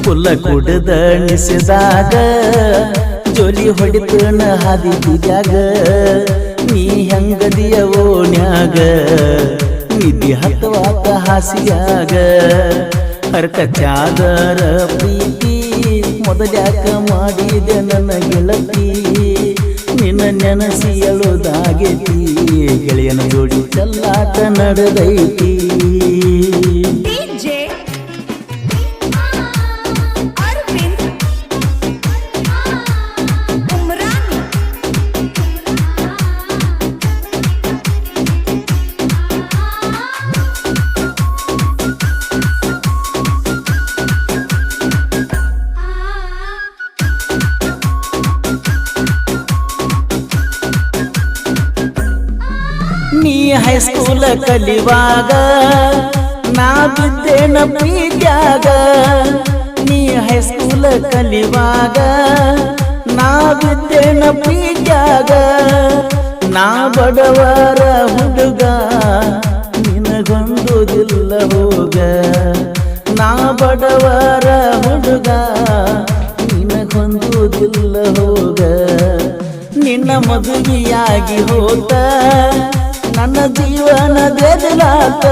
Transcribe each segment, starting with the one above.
ಕುಲ್ಲ ಕುಡದ ನಿಸಿದಾಗ ಜೋಲಿ ಹೊಡಿತನ ಹಾದಿ ಬೀದ್ಯಾಗ ನೀ ಹೆಂಗದಿಯ ಓಣ್ಯಾಗ ನಿಧಿ ಹತ್ತವಾತ ಹಾಸಿಯಾಗ ಹರಕ ಚಾದರ ಪ್ರೀತಿ ಮೊದಲ್ಯಾಕ ಮಾಡಿದೆ ನನ್ನ ಗೆಳತಿ ನಿನ್ನ ನೆನಸಿ ಎಳುದಾಗೈತಿ ಗೆಳೆಯನ ಜೋಡಿ ಚೆಲ್ಲಾಟ ನಡೆದೈತಿ ನೀ ಹೈಸ್ಕೂಲ ಕಲಿವಾಗ ನಾ ಬಿದ್ದೇನ ಪ್ರೀತ್ಯಾಗ ನೀ ಹೈಸ್ಕೂಲ ಕಲಿವಾಗ ನಾ ಬಿದ್ದೇನ ಪ್ರೀತ್ಯಾಗ ನಾ ಬಡವರ ಹುಡುಗ ನಿನಗೊಂದುದಿಲ್ಲ ಹೋಗ ನಾ ಬಡವರ ಹುಡುಗ ನಿನಗೊಂದುದಿಲ್ಲ ಹೋಗ ನಿನ್ನ ಮದುವೆಯಾಗಿ ಹೋತ ನನ್ನ ಜೀವನ ದೇದಲಾತ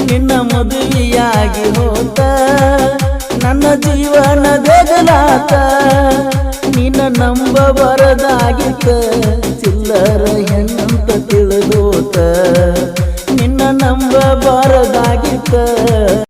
ನಿನ್ನ ಮದುವೆಯಾಗಿ ಹೋತ ನನ್ನ ಜೀವನ ದೇದಲಾತ